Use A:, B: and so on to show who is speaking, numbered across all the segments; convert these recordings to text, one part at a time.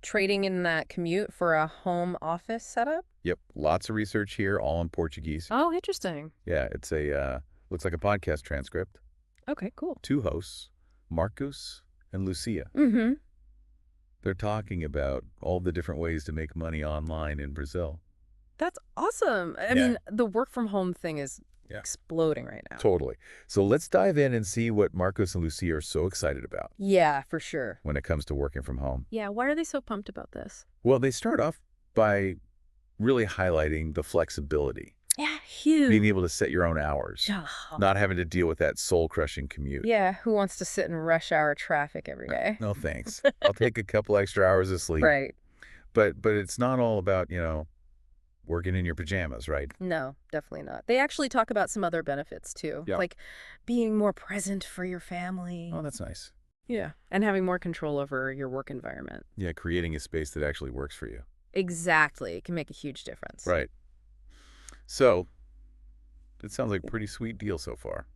A: trading in that commute for a home office setup?
B: Yep, lots of research here, all in Portuguese.
A: Oh, interesting.
B: Yeah, it's looks like a podcast transcript.
A: Okay, cool.
B: Two hosts, Marcus and Lucia.
A: Mm-hmm.
B: They're talking about all the different ways to make money online in Brazil.
A: That's awesome. I
B: Yeah.
A: mean, the work from home thing is
B: Yeah.
A: exploding right now.
B: Totally. So let's dive in and see what Marcos and Lucia are so excited about
A: Yeah, for sure.
B: when it comes to working from home.
A: Yeah, why are they so pumped about this?
B: Well, they start off by really highlighting the flexibility,
A: Yeah, huge.
B: being able to set your own hours, not having to deal with that soul-crushing commute.
A: Yeah, who wants to sit in rush hour traffic every day?
B: No thanks. I'll take a couple extra hours of sleep.
A: Right.
B: But it's not all about, working in your pajamas, right?
A: No, definitely not. They actually talk about some other benefits too,
B: Yeah.
A: like being more present for your family.
B: Oh, that's nice.
A: Yeah, and having more control over your work environment.
B: Yeah, creating a space that actually works for you.
A: Exactly. It can make a huge difference.
B: Right. So, it sounds like a pretty sweet deal so far.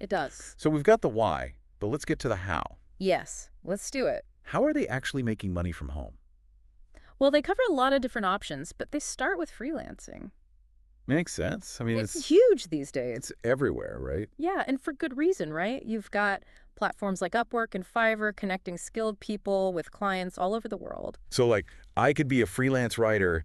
A: It does.
B: So we've got the why, but let's get to the how.
A: Yes, let's do it.
B: How are they actually making money from home?
A: Well, they cover a lot of different options, but they start with freelancing.
B: Makes sense. I mean,
A: It's huge these days.
B: it's everywhere, right?
A: Yeah, and for good reason, right? You've got platforms like Upwork and Fiverr connecting skilled people with clients all over the world.
B: So, like, I could be a freelance writer,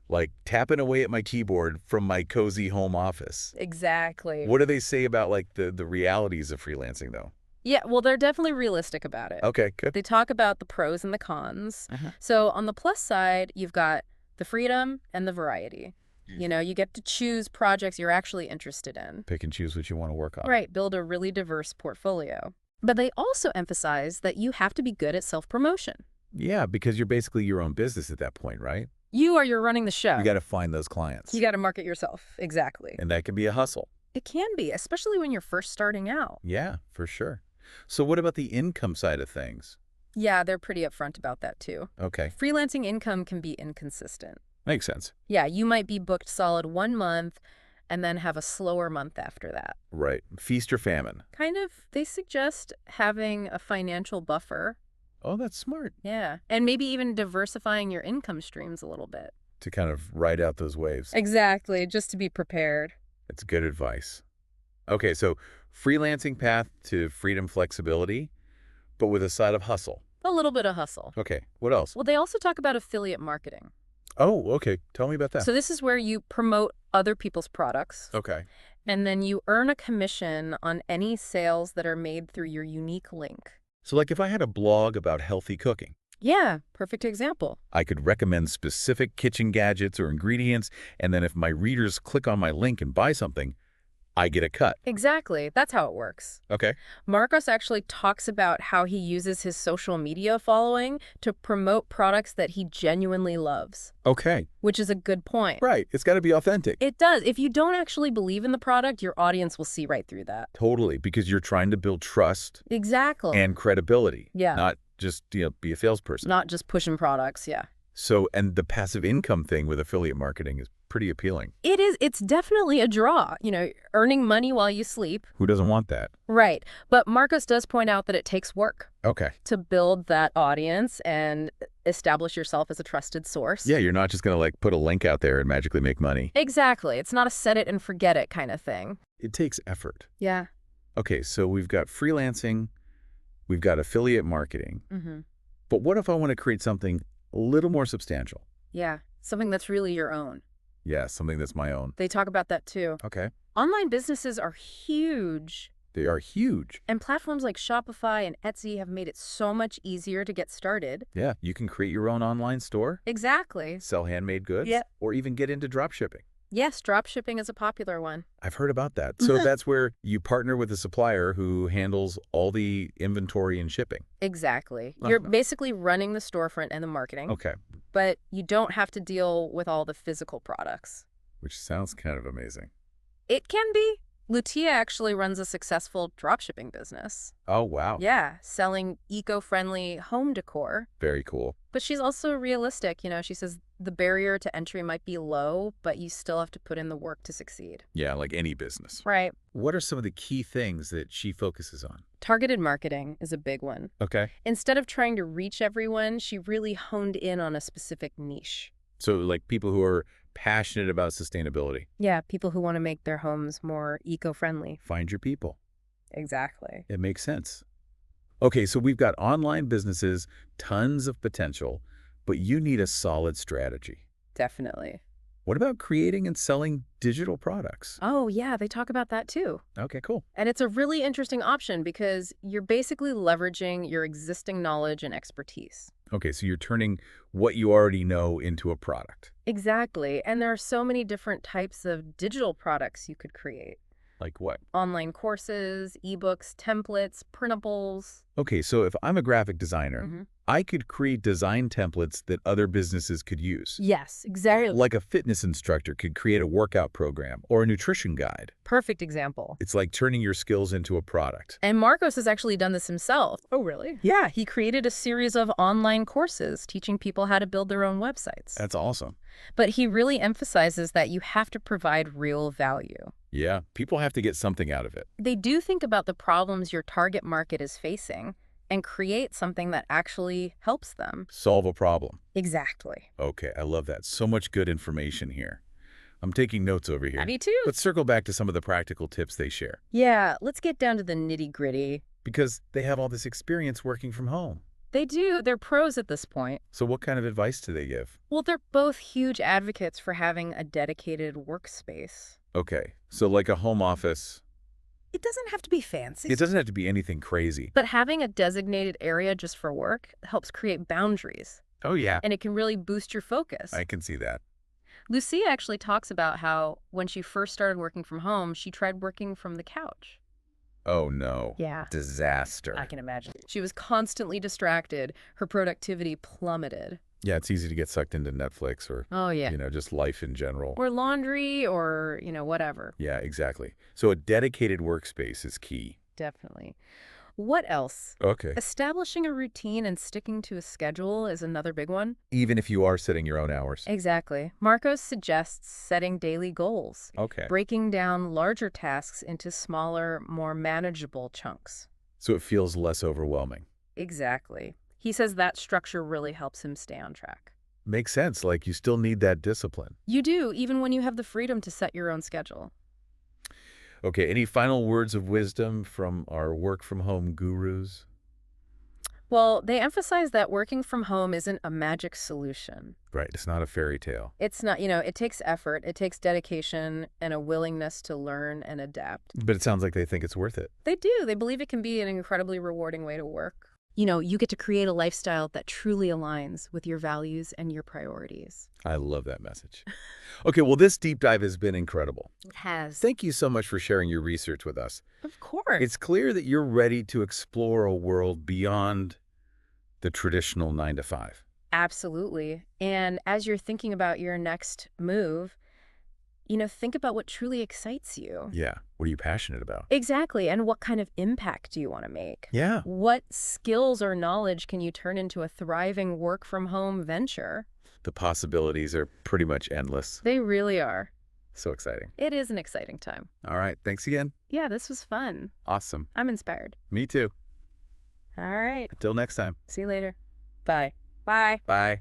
B: like, tapping away at my keyboard from my cozy home office.
A: Exactly.
B: What do they say about, like, the realities of freelancing, though?
A: Yeah, well, they're definitely realistic about it.
B: Okay, good.
A: They talk about the pros and the cons.
B: Mhm.
A: So on the plus side, you've got the freedom and the variety. You know, you get to choose projects you're actually interested in.
B: Pick and choose what you want to work on.
A: Right, build a really diverse portfolio. But they also emphasize that you have to be good at self-promotion.
B: Yeah, because you're basically your own business at that point, right?
A: You're running the show.
B: You got to find those clients.
A: You got to market yourself. Exactly.
B: And that can be a hustle.
A: It can be, especially when you're first starting out.
B: Yeah, for sure. So what about the income side of things?
A: Yeah, they're pretty upfront about that too.
B: Okay,
A: Freelancing income can be inconsistent.
B: makes sense.
A: Yeah, you might be booked solid 1 month and then have a slower month after that.
B: Right. Feast or famine.
A: Kind of, they suggest having a financial buffer.
B: Oh, that's smart.
A: Yeah, and maybe even diversifying your income streams a little bit.
B: To kind of ride out those waves.
A: Exactly, just to be prepared.
B: That's good advice. Okay, so freelancing path to freedom flexibility, but with a side of hustle.
A: A little bit of hustle.
B: Okay, what else?
A: Well, they also talk about affiliate marketing.
B: Oh, okay. Tell me about that.
A: So this is where you promote other people's products,
B: Okay.
A: and then you earn a commission on any sales that are made through your unique link.
B: So like if I had a blog about healthy cooking,
A: Yeah, perfect example.
B: I could recommend specific kitchen gadgets or ingredients, and then if my readers click on my link and buy something, I get a cut.
A: Exactly. That's how it works.
B: Okay.
A: Marcos actually talks about how he uses his social media following to promote products that he genuinely loves,
B: Okay.
A: which is a good point.
B: Right. It's got to be authentic.
A: It does. If you don't actually believe in the product, your audience will see right through that.
B: Totally, because you're trying to build trust
A: Exactly.
B: and credibility.
A: Yeah.
B: Not just, be a salesperson.
A: Not just pushing products, yeah.
B: So, and the passive income thing with affiliate marketing is pretty appealing.
A: It is. It's definitely a draw, earning money while you sleep.
B: Who doesn't want that?
A: Right. But Marcos does point out that it takes work
B: Okay.
A: to build that audience and establish yourself as a trusted source.
B: Yeah, you're not just going to like put a link out there and magically make money.
A: Exactly. It's not a set it and forget it kind of thing.
B: It takes effort.
A: Yeah.
B: Okay, so we've got freelancing, we've got affiliate marketing.
A: Mm-hmm.
B: But what if I want to create something a little more substantial?
A: Yeah. Something that's really your own.
B: Yeah, something that's my own.
A: They talk about that too.
B: Okay.
A: Online businesses are huge.
B: They are huge.
A: And platforms like Shopify and Etsy have made it so much easier to get started.
B: Yeah, you can create your own online store,
A: Exactly.
B: sell handmade goods,
A: Yep.
B: or even get into drop shipping.
A: Yes, dropshipping is a popular one.
B: I've heard about that. So that's where you partner with a supplier who handles all the inventory and shipping.
A: Exactly. You're
B: Uh-huh.
A: basically running the storefront and the marketing,
B: Okay,
A: but you don't have to deal with all the physical products.
B: which sounds kind of amazing.
A: It can be, Lutia actually runs a successful dropshipping business.
B: Oh, wow.
A: Yeah, selling eco-friendly home decor.
B: Very cool.
A: But she's also realistic. She says the barrier to entry might be low, but you still have to put in the work to succeed.
B: Yeah, like any business.
A: Right.
B: What are some of the key things that she focuses on?
A: Targeted marketing is a big one.
B: Okay.
A: Instead of trying to reach everyone, she really honed in on a specific niche.
B: So like people who are passionate about sustainability.
A: Yeah, people who want to make their homes more eco-friendly.
B: Find your people.
A: Exactly.
B: It makes sense. Okay, so we've got online businesses, tons of potential, but you need a solid strategy.
A: Definitely.
B: What about creating and selling digital products?
A: Oh, yeah, they talk about that too.
B: Okay, cool.
A: And it's a really interesting option because you're basically leveraging your existing knowledge and expertise.
B: Okay, so you're turning what you already know into a product.
A: Exactly. And there are so many different types of digital products you could create.
B: Like what?
A: Online courses, ebooks, templates, printables.
B: Okay, so if I'm a graphic designer,
A: Mhm.
B: I could create design templates that other businesses could use.
A: Yes, exactly.
B: Like a fitness instructor could create a workout program or a nutrition guide.
A: Perfect example.
B: It's like turning your skills into a product.
A: And Marcos has actually done this himself. Oh, really? Yeah, he created a series of online courses teaching people how to build their own websites.
B: That's awesome.
A: But he really emphasizes that you have to provide real value.
B: Yeah, people have to get something out of it.
A: They do think about the problems your target market is facing and create something that actually helps them.
B: Solve a problem.
A: Exactly.
B: Okay, I love that. So much good information here. I'm taking notes over here.
A: Me too.
B: Let's circle back to some of the practical tips they share,
A: Yeah, let's get down to the nitty-gritty.
B: because they have all this experience working from home.
A: They do. They're pros at this point.
B: So what kind of advice do they give?
A: Well, they're both huge advocates for having a dedicated workspace.
B: Okay, so like a home office,
A: It doesn't have to be fancy.
B: it doesn't have to be anything crazy.
A: But having a designated area just for work helps create boundaries,
B: Oh yeah,
A: and it can really boost your focus.
B: I can see that.
A: Lucia actually talks about how when she first started working from home, she tried working from the couch.
B: Oh no.
A: Yeah.
B: Disaster.
A: I can imagine. She was constantly distracted. Her productivity plummeted.
B: Yeah, it's easy to get sucked into Netflix or,
A: Oh, yeah.
B: just life in general.
A: Or laundry or, whatever.
B: Yeah, exactly. So a dedicated workspace is key.
A: Definitely. What else?
B: Okay.
A: Establishing a routine and sticking to a schedule is another big one.
B: Even if you are setting your own hours.
A: Exactly. Marcos suggests setting daily goals,
B: Okay.
A: breaking down larger tasks into smaller, more manageable chunks.
B: So it feels less overwhelming.
A: Exactly. He says that structure really helps him stay on track.
B: Makes sense. Like you still need that discipline.
A: You do, even when you have the freedom to set your own schedule.
B: Okay, any final words of wisdom from our work from home gurus?
A: Well, they emphasize that working from home isn't a magic solution.
B: Right, it's not a fairy tale.
A: It's not, it takes effort, it takes dedication, and a willingness to learn and adapt.
B: But it sounds like they think it's worth it.
A: They do. They believe it can be an incredibly rewarding way to work. You get to create a lifestyle that truly aligns with your values and your priorities.
B: I love that message. Okay, well, this deep dive has been incredible.
A: It has.
B: Thank you so much for sharing your research with us.
A: Of course.
B: It's clear that you're ready to explore a world beyond the traditional 9 to 5.
A: Absolutely. And as you're thinking about your next move, think about what truly excites you.
B: Yeah, what are you passionate about?
A: Exactly. And what kind of impact do you want to make?
B: Yeah.
A: What skills or knowledge can you turn into a thriving work-from-home venture?
B: The possibilities are pretty much endless.
A: They really are.
B: So exciting.
A: It is an exciting time.
B: All right, thanks again.
A: Yeah, this was fun.
B: Awesome.
A: I'm inspired.
B: Me too.
A: All right.
B: Until next time.
A: See you later. Bye. Bye.
B: Bye.